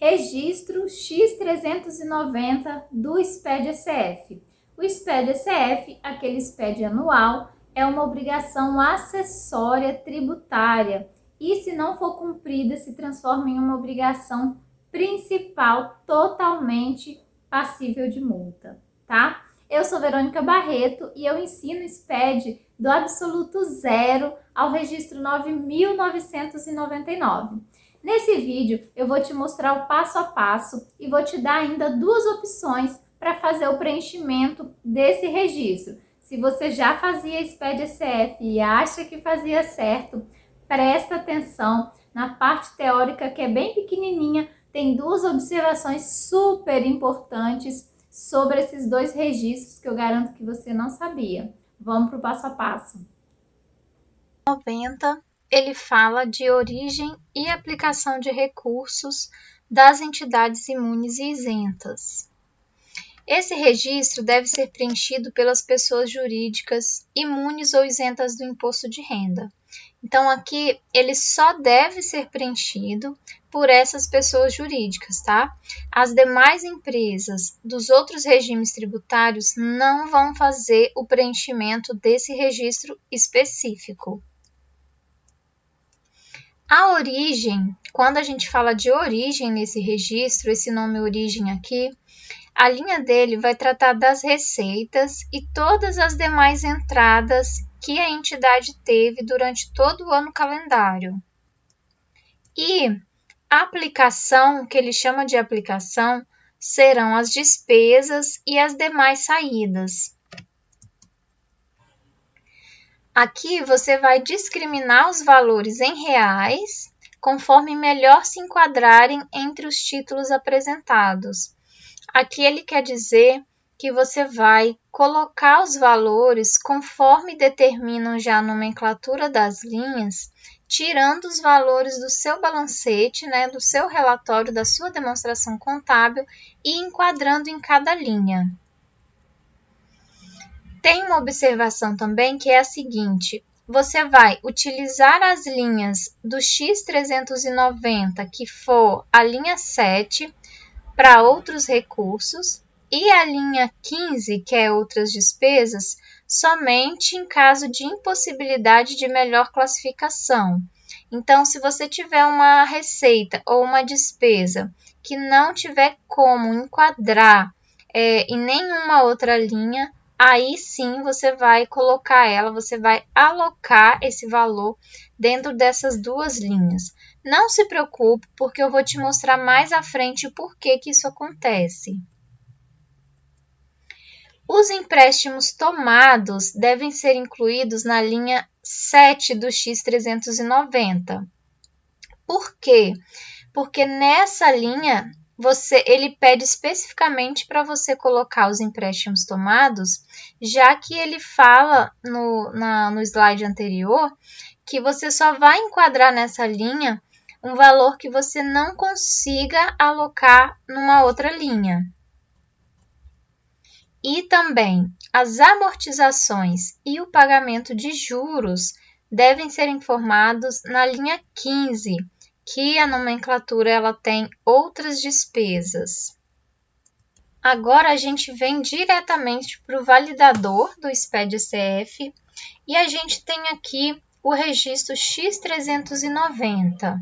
registro X390 do SPED-ECF. O SPED-ECF, aquele SPED anual, é uma obrigação acessória tributária e, se não for cumprida, se transforma em uma obrigação principal totalmente passível de multa, tá? Eu sou Verônica Barreto e eu ensino SPED do absoluto zero ao registro 9.999. Nesse vídeo eu vou te mostrar o passo a passo e vou te dar ainda duas opções para fazer o preenchimento desse registro. Se você já fazia SPED-ECF e acha que fazia certo, presta atenção na parte teórica, que é bem pequenininha, tem duas observações super importantes sobre esses dois registros que eu garanto que você não sabia. Vamos para o passo a passo. 90, ele fala de origem e aplicação de recursos das entidades imunes e isentas. Esse registro deve ser preenchido pelas pessoas jurídicas imunes ou isentas do imposto de renda. Então, aqui, ele só deve ser preenchido por essas pessoas jurídicas, tá? As demais empresas dos outros regimes tributários não vão fazer o preenchimento desse registro específico. A origem, quando a gente fala de origem nesse registro, esse nome origem aqui, a linha dele vai tratar das receitas e todas as demais entradas que a entidade teve durante todo o ano calendário. E a aplicação, que ele chama de aplicação, serão as despesas e as demais saídas. Aqui você vai discriminar os valores em reais, conforme melhor se enquadrarem entre os títulos apresentados. Aqui ele quer dizer que você vai colocar os valores conforme determinam já a nomenclatura das linhas, tirando os valores do seu balancete, do seu relatório, da sua demonstração contábil e enquadrando em cada linha. Tem uma observação também que é a seguinte: você vai utilizar as linhas do X390, que for a linha 7, para outros recursos, e a linha 15, que é outras despesas, somente em caso de impossibilidade de melhor classificação. Então, se você tiver uma receita ou uma despesa que não tiver como enquadrar em nenhuma outra linha, aí sim você vai colocar ela, você vai alocar esse valor dentro dessas duas linhas. Não se preocupe, porque eu vou te mostrar mais à frente o porquê que isso acontece. Os empréstimos tomados devem ser incluídos na linha 7 do X390. Por quê? Porque nessa linha ele pede especificamente para você colocar os empréstimos tomados, já que ele fala no slide anterior que você só vai enquadrar nessa linha um valor que você não consiga alocar numa outra linha. E também as amortizações e o pagamento de juros devem ser informados na linha 15, que a nomenclatura ela tem outras despesas. Agora a gente vem diretamente para o validador do SPED-ECF e a gente tem aqui o registro X390.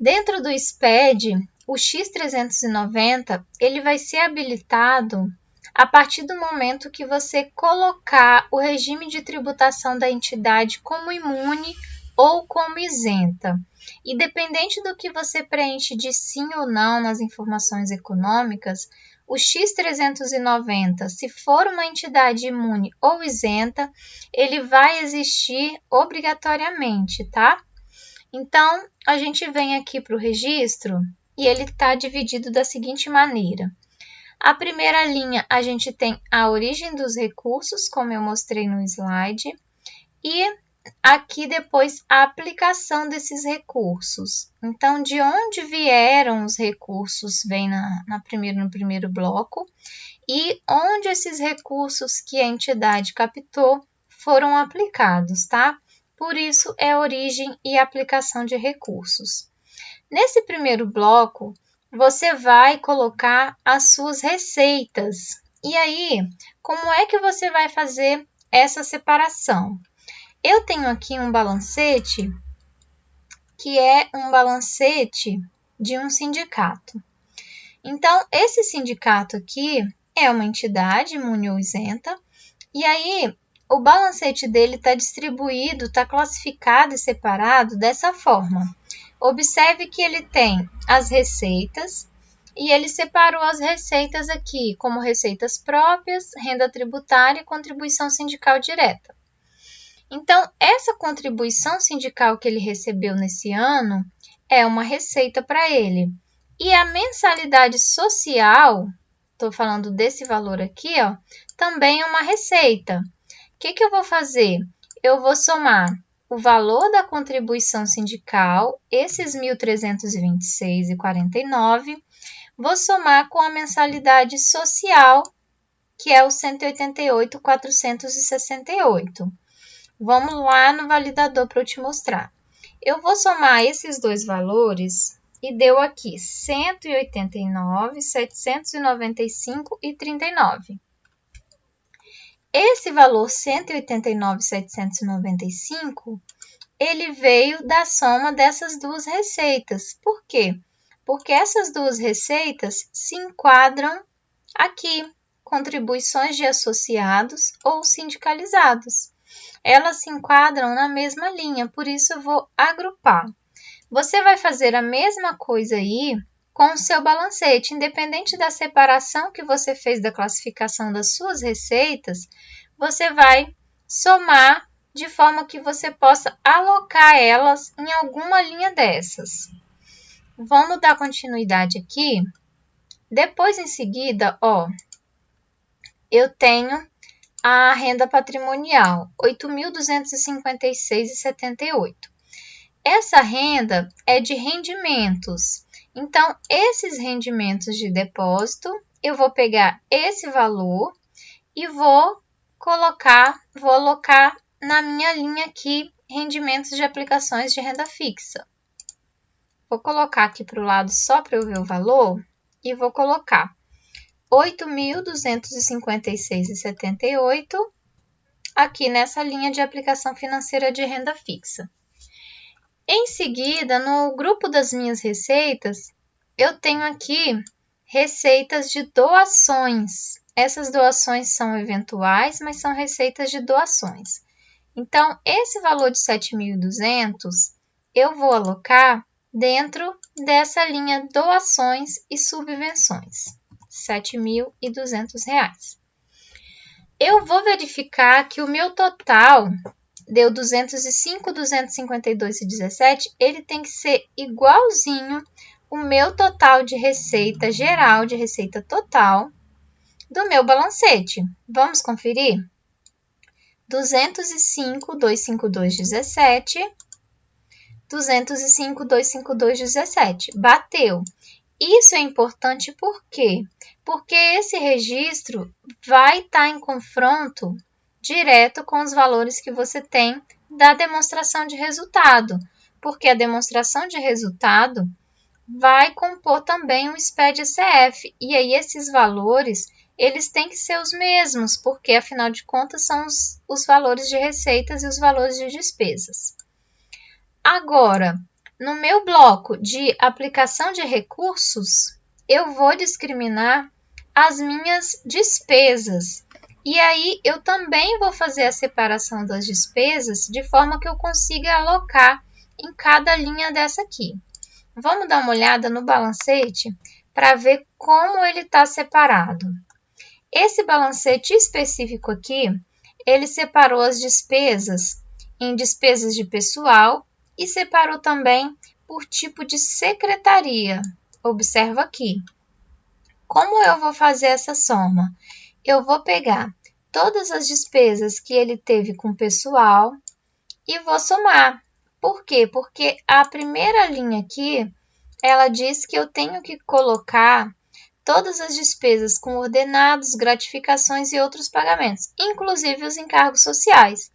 Dentro do SPED, o X390 ele vai ser habilitado a partir do momento que você colocar o regime de tributação da entidade como imune ou como isenta. E dependente do que você preenche de sim ou não nas informações econômicas, o X390, se for uma entidade imune ou isenta, ele vai existir obrigatoriamente, tá? Então, a gente vem aqui para o registro e ele está dividido da seguinte maneira. A primeira linha, a gente tem a origem dos recursos, como eu mostrei no slide, e aqui depois a aplicação desses recursos. Então, de onde vieram os recursos vem no primeiro bloco, e onde esses recursos que a entidade captou foram aplicados, tá? Por isso, é origem e aplicação de recursos. Nesse primeiro bloco, você vai colocar as suas receitas. E aí, como é que você vai fazer essa separação? Eu tenho aqui um balancete, que é um balancete de um sindicato. Então, esse sindicato aqui é uma entidade imune ou isenta, e aí o balancete dele está distribuído, está classificado e separado dessa forma. Observe que ele tem as receitas, e ele separou as receitas aqui como receitas próprias, renda tributária e contribuição sindical direta. Então, essa contribuição sindical que ele recebeu nesse ano é uma receita para ele. E a mensalidade social, estou falando desse valor aqui, ó, também é uma receita. O que eu vou fazer? Eu vou somar o valor da contribuição sindical, esses R$ 1.326,49, vou somar com a mensalidade social, que é o R$ 188.468. Vamos lá no validador para eu te mostrar. Eu vou somar esses dois valores e deu aqui 189.795,39. Esse valor 189.795, ele veio da soma dessas duas receitas. Por quê? Porque essas duas receitas se enquadram aqui, contribuições de associados ou sindicalizados. Elas se enquadram na mesma linha, por isso eu vou agrupar. Você vai fazer a mesma coisa aí com o seu balancete, independente da separação que você fez da classificação das suas receitas, você vai somar de forma que você possa alocar elas em alguma linha dessas. Vamos dar continuidade aqui. Depois, em seguida, ó, eu tenho a renda patrimonial, R$ 8.256,78. Essa renda é de rendimentos. Então, esses rendimentos de depósito, eu vou pegar esse valor e vou alocar na minha linha aqui, rendimentos de aplicações de renda fixa. Vou colocar aqui para o lado só para eu ver o valor e vou colocar R$ 8.256,78 aqui nessa linha de aplicação financeira de renda fixa. Em seguida, no grupo das minhas receitas, eu tenho aqui receitas de doações. Essas doações são eventuais, mas são receitas de doações. Então, esse valor de 7.200 eu vou alocar dentro dessa linha doações e subvenções. R$ 7.200. Eu vou verificar que o meu total deu 205.252,17, ele tem que ser igualzinho o meu total de receita geral, de receita total do meu balancete. Vamos conferir? 205.252,17, 205.252,17, bateu. Isso é importante por quê? Porque esse registro vai estar em confronto direto com os valores que você tem da demonstração de resultado, porque a demonstração de resultado vai compor também um SPED-ECF, e aí esses valores, eles têm que ser os mesmos, porque afinal de contas são os valores de receitas e os valores de despesas. Agora, no meu bloco de aplicação de recursos, eu vou discriminar as minhas despesas. E aí, eu também vou fazer a separação das despesas de forma que eu consiga alocar em cada linha dessa aqui. Vamos dar uma olhada no balancete para ver como ele está separado. Esse balancete específico aqui, ele separou as despesas em despesas de pessoal e separou também por tipo de secretaria. Observa aqui. Como eu vou fazer essa soma? Eu vou pegar todas as despesas que ele teve com pessoal e vou somar. Por quê? Porque a primeira linha aqui, ela diz que eu tenho que colocar todas as despesas com ordenados, gratificações e outros pagamentos, inclusive os encargos sociais.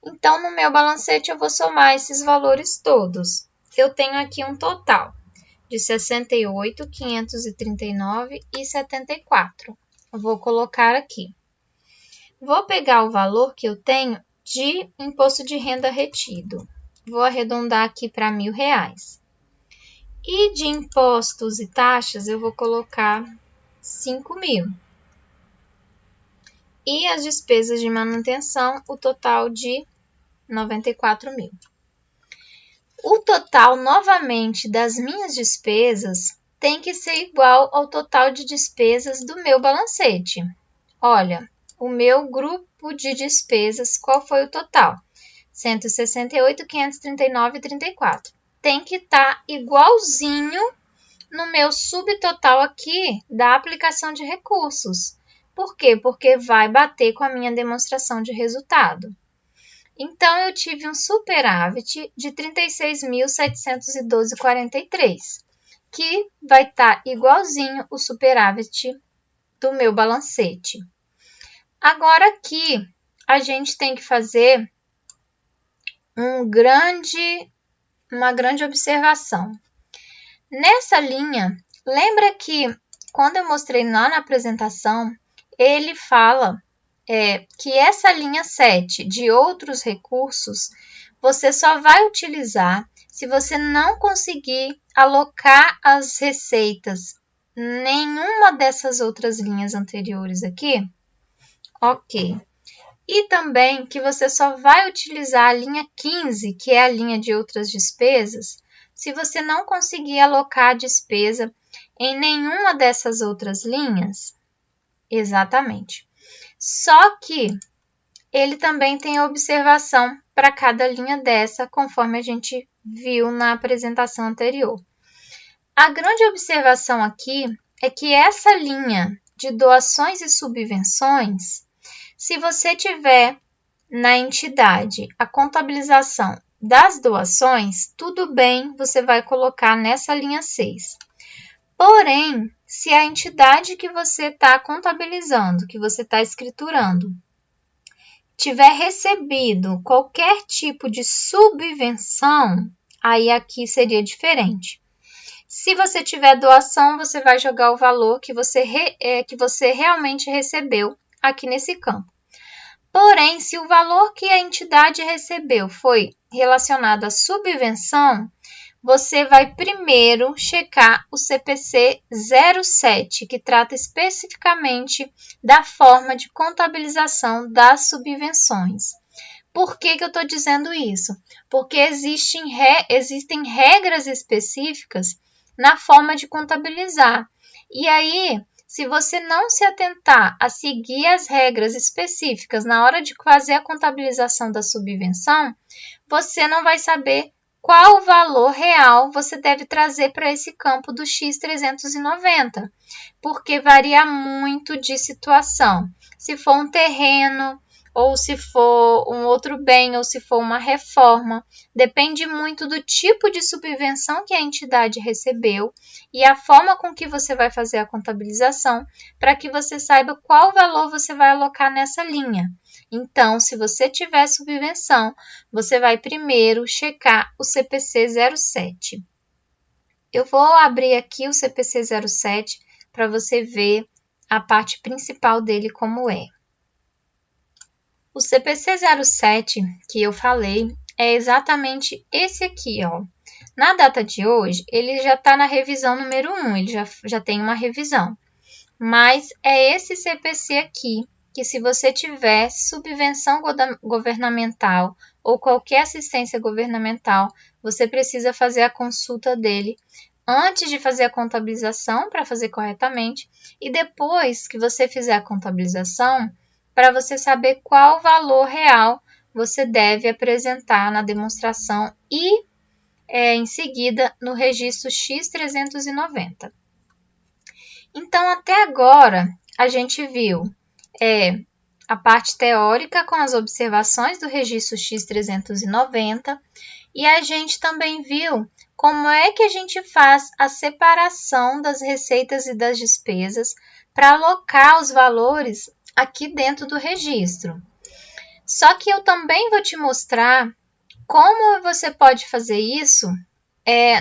Então, no meu balancete, eu vou somar esses valores todos. Eu tenho aqui um total de 68.539,74. Vou colocar aqui. Vou pegar o valor que eu tenho de imposto de renda retido. Vou arredondar aqui para R$1.000. E de impostos e taxas, eu vou colocar 5.000. E as despesas de manutenção, o total de 94.000. O total, novamente, das minhas despesas tem que ser igual ao total de despesas do meu balancete. Olha, o meu grupo de despesas, qual foi o total? 168.539,34. Tem que estar igualzinho no meu subtotal aqui da aplicação de recursos. Por quê? Porque vai bater com a minha demonstração de resultado. Então, eu tive um superávit de 36.712,43, que vai estar igualzinho o superávit do meu balancete. Agora aqui, a gente tem que fazer uma grande observação. Nessa linha, lembra que quando eu mostrei lá na apresentação, ele fala que essa linha 7 de outros recursos, você só vai utilizar se você não conseguir alocar as receitas nenhuma dessas outras linhas anteriores aqui. Ok. E também que você só vai utilizar a linha 15, que é a linha de outras despesas, se você não conseguir alocar a despesa em nenhuma dessas outras linhas. Exatamente. Só que ele também tem a observação para cada linha dessa, conforme a gente viu na apresentação anterior. A grande observação aqui é que essa linha de doações e subvenções, se você tiver na entidade a contabilização das doações, tudo bem, você vai colocar nessa linha 6. Porém, se a entidade que você está contabilizando, que você está escriturando, tiver recebido qualquer tipo de subvenção, aí aqui seria diferente. Se você tiver doação, você vai jogar o valor que você realmente recebeu aqui nesse campo. Porém, se o valor que a entidade recebeu foi relacionado à subvenção, você vai primeiro checar o CPC 07, que trata especificamente da forma de contabilização das subvenções. Por que eu estou dizendo isso? Porque existem regras específicas na forma de contabilizar. E aí, se você não se atentar a seguir as regras específicas na hora de fazer a contabilização da subvenção, você não vai saber qual valor real você deve trazer para esse campo do X390, porque varia muito de situação. Se for um terreno, ou se for um outro bem, ou se for uma reforma, depende muito do tipo de subvenção que a entidade recebeu e a forma com que você vai fazer a contabilização para que você saiba qual valor você vai alocar nessa linha. Então, se você tiver subvenção, você vai primeiro checar o CPC 07. Eu vou abrir aqui o CPC 07 para você ver a parte principal dele como é. O CPC 07 que eu falei é exatamente esse aqui, ó. Na data de hoje, ele já está na revisão número 1, ele já tem uma revisão. Mas é esse CPC aqui, que se você tiver subvenção governamental ou qualquer assistência governamental, você precisa fazer a consulta dele antes de fazer a contabilização para fazer corretamente e depois que você fizer a contabilização, para você saber qual valor real você deve apresentar na demonstração e, em seguida, no registro X390. Então, até agora, a gente viu a parte teórica com as observações do registro X390 e a gente também viu como é que a gente faz a separação das receitas e das despesas para alocar os valores aqui dentro do registro. Só que eu também vou te mostrar como você pode fazer isso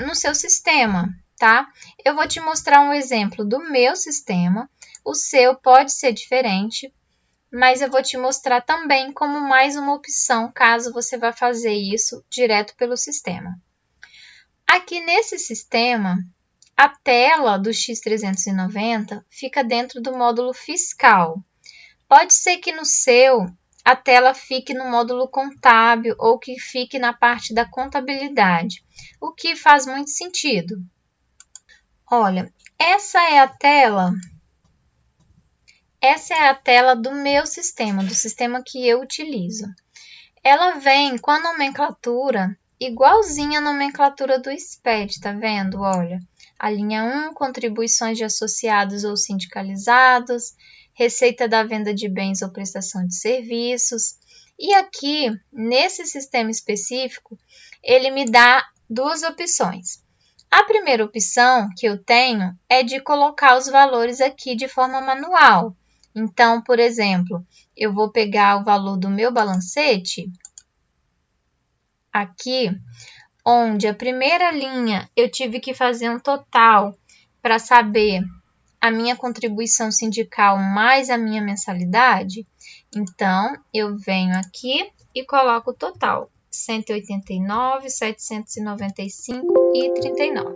no seu sistema, tá? Eu vou te mostrar um exemplo do meu sistema. O seu pode ser diferente, mas eu vou te mostrar também como mais uma opção, caso você vá fazer isso direto pelo sistema. Aqui nesse sistema, a tela do X390 fica dentro do módulo fiscal. Pode ser que no seu a tela fique no módulo contábil ou que fique na parte da contabilidade, o que faz muito sentido. Olha, essa é a tela do meu sistema, do sistema que eu utilizo. Ela vem com a nomenclatura igualzinha à nomenclatura do SPED, tá vendo? Olha, a linha 1, contribuições de associados ou sindicalizados, receita da venda de bens ou prestação de serviços. E aqui, nesse sistema específico, ele me dá duas opções. A primeira opção que eu tenho é de colocar os valores aqui de forma manual. Então, por exemplo, eu vou pegar o valor do meu balancete, aqui, onde a primeira linha eu tive que fazer um total para saber a minha contribuição sindical mais a minha mensalidade. Então, eu venho aqui e coloco o total, 189, 795,39.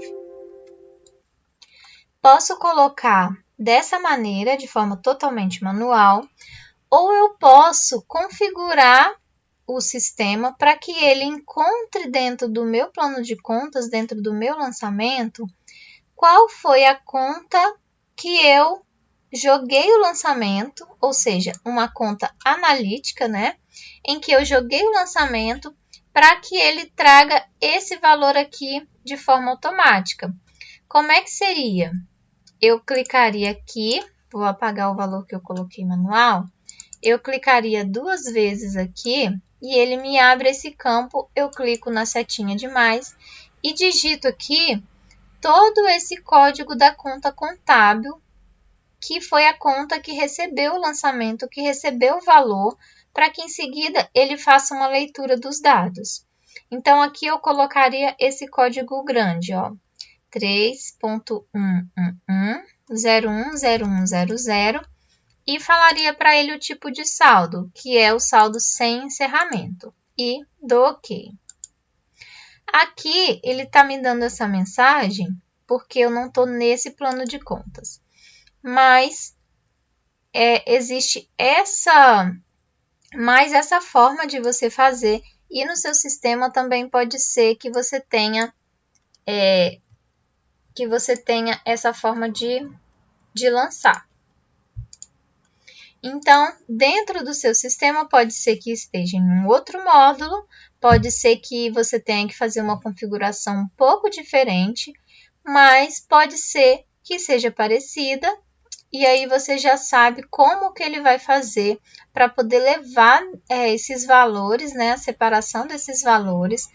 Posso colocar dessa maneira, de forma totalmente manual, ou eu posso configurar o sistema para que ele encontre dentro do meu plano de contas, dentro do meu lançamento, qual foi a conta que eu joguei o lançamento, ou seja, uma conta analítica, né? Em que eu joguei o lançamento para que ele traga esse valor aqui de forma automática. Como é que seria? Eu clicaria aqui, vou apagar o valor que eu coloquei manual, eu clicaria duas vezes aqui e ele me abre esse campo, eu clico na setinha de mais e digito aqui todo esse código da conta contábil, que foi a conta que recebeu o lançamento, que recebeu o valor, para que em seguida ele faça uma leitura dos dados. Então, aqui eu colocaria esse código grande, ó, 3.111.010100 e falaria para ele o tipo de saldo, que é o saldo sem encerramento, e dou OK. Aqui ele está me dando essa mensagem porque eu não estou nesse plano de contas, mas existe essa forma de você fazer, e no seu sistema também pode ser que você tenha essa forma de lançar. Então, dentro do seu sistema, pode ser que esteja em um outro módulo, pode ser que você tenha que fazer uma configuração um pouco diferente, mas pode ser que seja parecida, e aí você já sabe como que ele vai fazer para poder levar esses valores, né, a separação desses valores,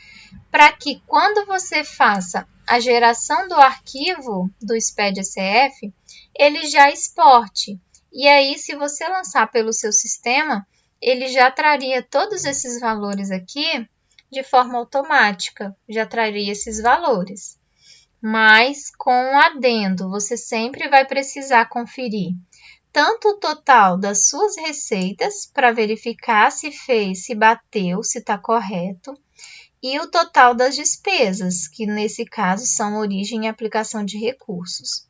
para que quando você faça a geração do arquivo do SPED-SF, ele já exporte. E aí, se você lançar pelo seu sistema, ele já traria todos esses valores aqui de forma automática, já traria esses valores. Mas, com um adendo, você sempre vai precisar conferir tanto o total das suas receitas, para verificar se fez, se bateu, se está correto, e o total das despesas, que nesse caso são origem e aplicação de recursos.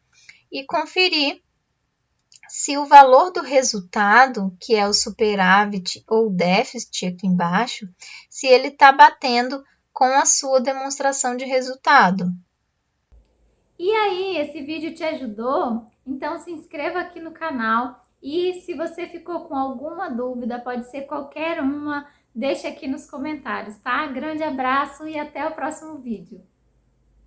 E conferir se o valor do resultado, que é o superávit ou déficit aqui embaixo, se ele está batendo com a sua demonstração de resultado. E aí, esse vídeo te ajudou? Então se inscreva aqui no canal e se você ficou com alguma dúvida, pode ser qualquer uma, deixa aqui nos comentários, tá? Grande abraço e até o próximo vídeo.